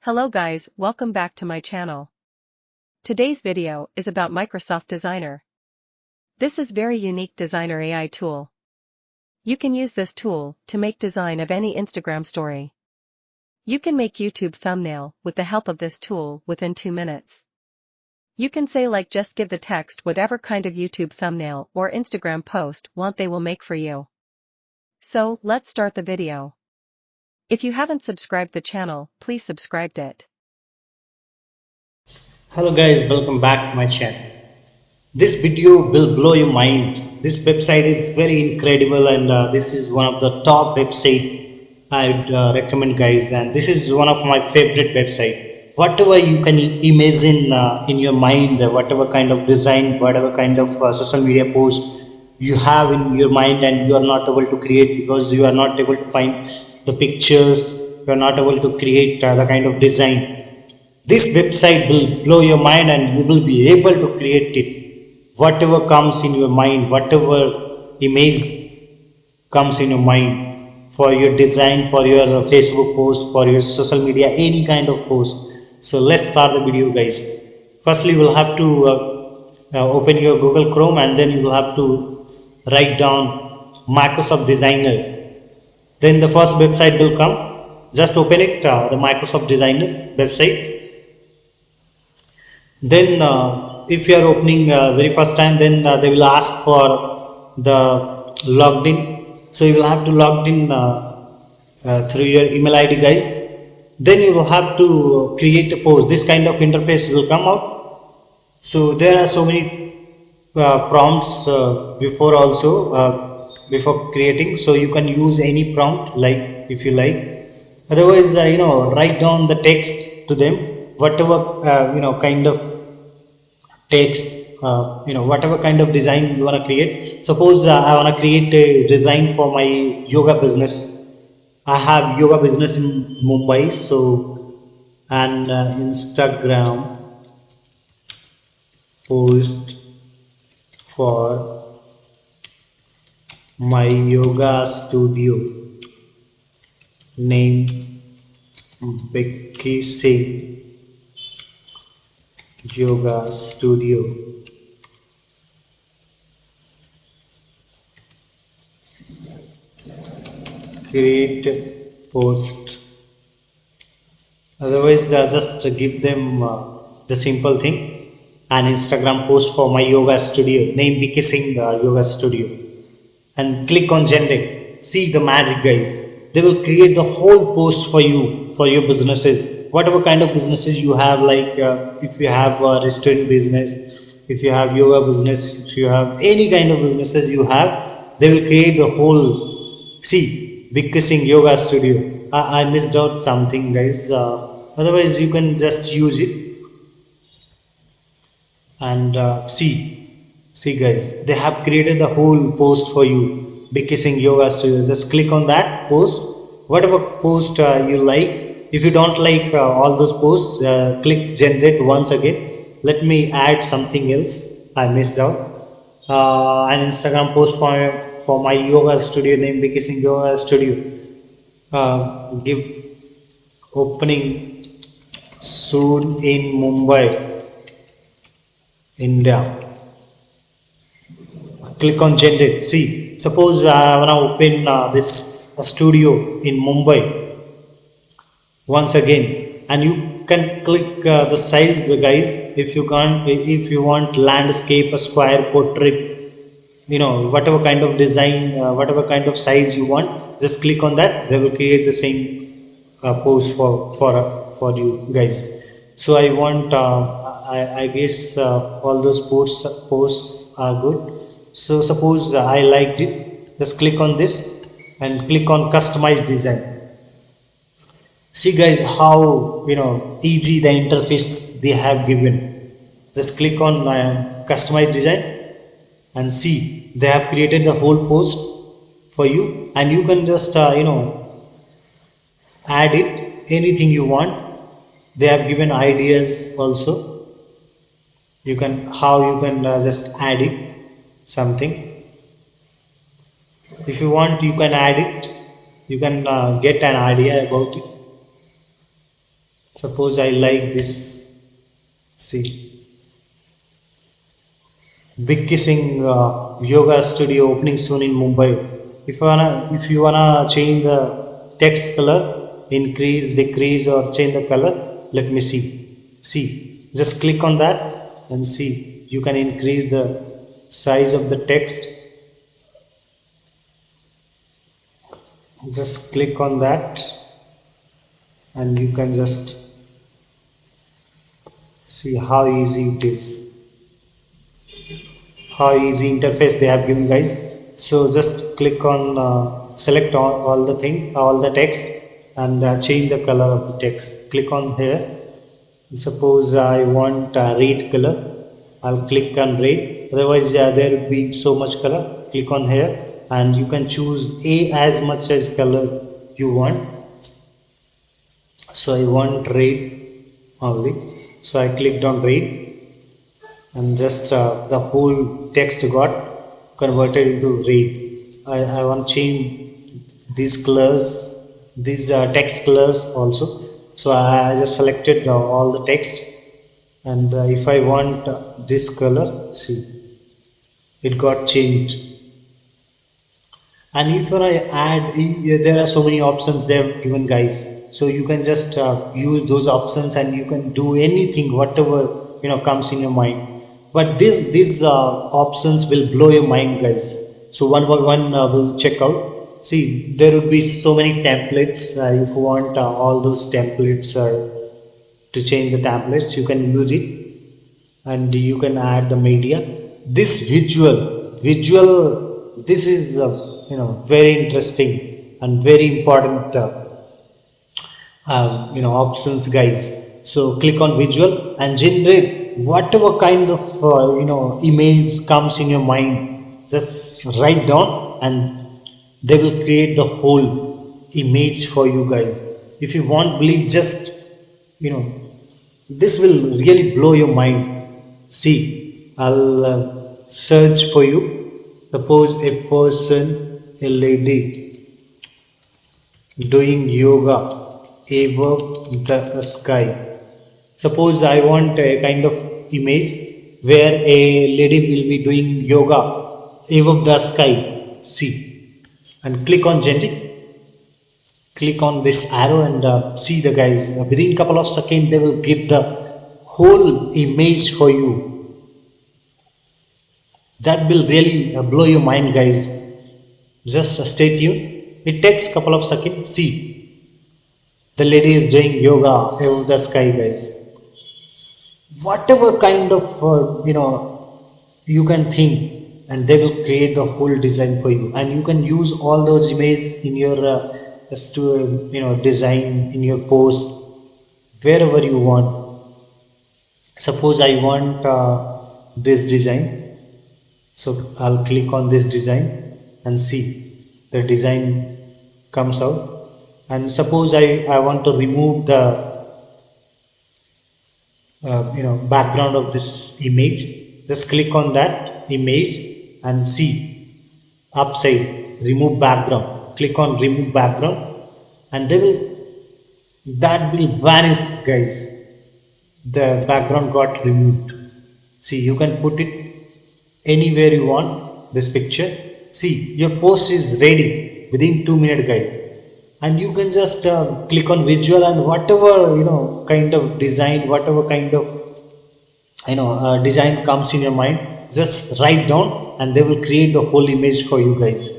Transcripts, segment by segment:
Hello guys, welcome back to my channel. Today's video is about Microsoft Designer. This is very unique designer AI tool. You can use this tool to make design of any Instagram story. You can make YouTube thumbnail with the help of this tool within 2 minutes. You can say like just give the text whatever kind of YouTube thumbnail or Instagram post want they will make for you. So, let's start the video. If you haven't subscribed the channel, please subscribe it. Hello guys, welcome back to my channel. This video will blow your mind. This website is very incredible and this is one of the top website I'd recommend guys, and this is one of my favorite website. Whatever you can imagine in your mind, whatever kind of design, whatever kind of social media post you have in your mind and you are not able to create because you are not able to find the pictures, you are not able to create the kind of design. This website will blow your mind and you will be able to create it. Whatever comes in your mind, whatever image comes in your mind for your design, for your Facebook post, for your social media, any kind of post. So let's start the video guys. Firstly, you will have to open your Google Chrome and then you will have to write down Microsoft Designer. Then the first website will come. Just open it, the Microsoft Designer website. Then if you are opening very first time, then they will ask for the logged in. So you will have to log in through your email ID guys. Then you will have to create a post. This kind of interface will come out. So there are so many prompts before also before creating, so you can use any prompt like if you like. Otherwise write down the text to them, whatever kind of text, whatever kind of design you want to create. Suppose I want to create a design for my yoga business. I have yoga business in Mumbai, so and Instagram post for my yoga studio name Becky Singh Yoga Studio. Create post. Otherwise just give them the simple thing, an Instagram post for my yoga studio name Becky Singh Yoga Studio, and click on generate. See the magic guys, they will create the whole post for you for your businesses, whatever kind of businesses you have, like if you have a restaurant business, if you have yoga business, if you have any kind of businesses you have, they will create the whole. See, Becky Singh Yoga Studio. I missed out something guys, otherwise you can just use it. And see guys, they have created the whole post for you, Becky Singh Yoga Studio. Just click on that post, whatever post you like. If you don't like all those posts, click generate once again. Let me add something else I missed out. An Instagram post for my yoga studio name Becky Singh Yoga Studio. Give opening soon in Mumbai, India. Click on generate. See, suppose I want to open this studio in Mumbai once again, and you can click the size guys. If you can't, if you want landscape, a square, portrait, whatever kind of design, whatever kind of size you want, just click on that. They will create the same post for you guys. So I want I guess all those posts are good. So suppose I liked it, just click on this and click on customize design. See guys how easy the interface they have given. Just click on customize design and see they have created the whole post for you, and you can just add it anything you want. They have given ideas also. You can just add it something. If you want, you can add it. You can get an idea about it. Suppose I like this. See, Big Kissing Yoga Studio opening soon in Mumbai. If you wanna change the text color, increase, decrease, or change the color, let me see. See, just click on that and see. You can increase the size of the text. Just click on that, and you can just see how easy it is. How easy interface they have given, guys. So just click on select all the thing, all the text, and change the color of the text. Click on here. Suppose I want red color, I'll click on red. Otherwise there will be so much color. Click on here and you can choose as much as color you want. So I want red only, so I clicked on red, and just the whole text got converted into red. I want to change these colors, these text colors also. So I just selected all the text, and if I want this color, see, it got changed. And if I add, there are so many options there given, guys. So you can just use those options and you can do anything, whatever comes in your mind. But these options will blow your mind, guys. So one by one we'll check out. See, there will be so many templates. If you want all those templates to change the templates, you can use it, and you can add the media. This visual, this is very interesting and very important options, guys. So click on visual and generate whatever kind of image comes in your mind. Just write down and they will create the whole image for you, guys. If you want, believe, just this will really blow your mind. See, I'll search for you. Suppose a person, a lady, doing yoga above the sky. Suppose I want a kind of image where a lady will be doing yoga above the sky. See, and click on generate. Click on this arrow and see the guys. Within couple of seconds, they will give the whole image for you. That will really blow your mind, guys. Just stay tuned. It takes couple of seconds. See, the lady is doing yoga above the sky, guys. Whatever kind of you can think, and they will create the whole design for you, and you can use all those images in your just to design in your post wherever you want. Suppose I want this design, so I'll click on this design and see the design comes out. And suppose I want to remove the background of this image. Just click on that image and see upside, remove background. Click on remove background and that will vanish, guys. The background got removed. See, you can put it anywhere you want, this picture. See, your post is ready within 2 minutes, guys. And you can just click on visual, and whatever kind of design, whatever kind of design comes in your mind, just write down and they will create the whole image for you, guys.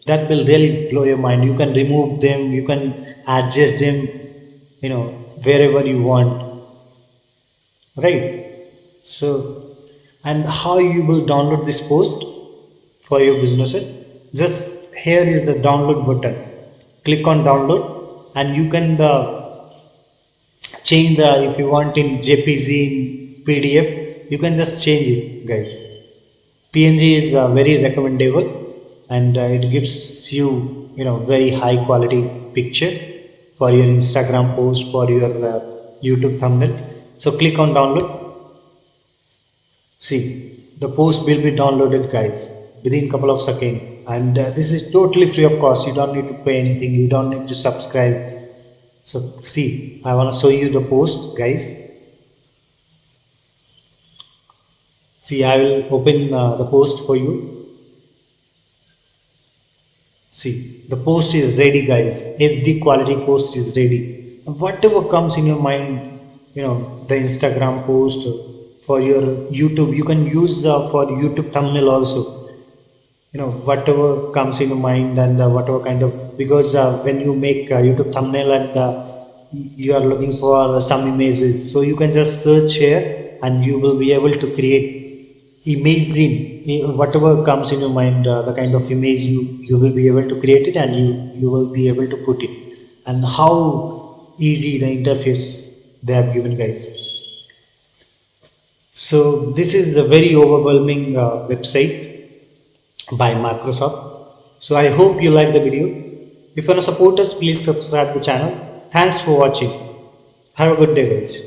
That will really blow your mind. You can remove them, you can adjust them wherever you want, right? So, and how you will download this post for your business? Just here is the download button. Click on download and you can change the, if you want in JPG, in PDF, you can just change it, guys. PNG is very recommendable, and it gives you very high quality picture for your Instagram post, for your YouTube thumbnail. So click on download. See, the post will be downloaded, guys, within couple of seconds. And this is totally free of cost. You don't need to pay anything, you don't need to subscribe. So see, I want to show you the post, guys. See, I will open the post for you. See, the post is ready, guys. HD quality post is ready. Whatever comes in your mind, the Instagram post for your YouTube, you can use for YouTube thumbnail also. Whatever comes in your mind, and whatever kind of, because when you make YouTube thumbnail, and you are looking for some images, so you can just search here and you will be able to create imagine whatever comes in your mind, the kind of image you will be able to create it, and you will be able to put it. And how easy the interface they have given, guys. So this is a very overwhelming website by Microsoft. So I hope you like the video. If you want to support us, please subscribe the channel. Thanks for watching. Have a good day, guys.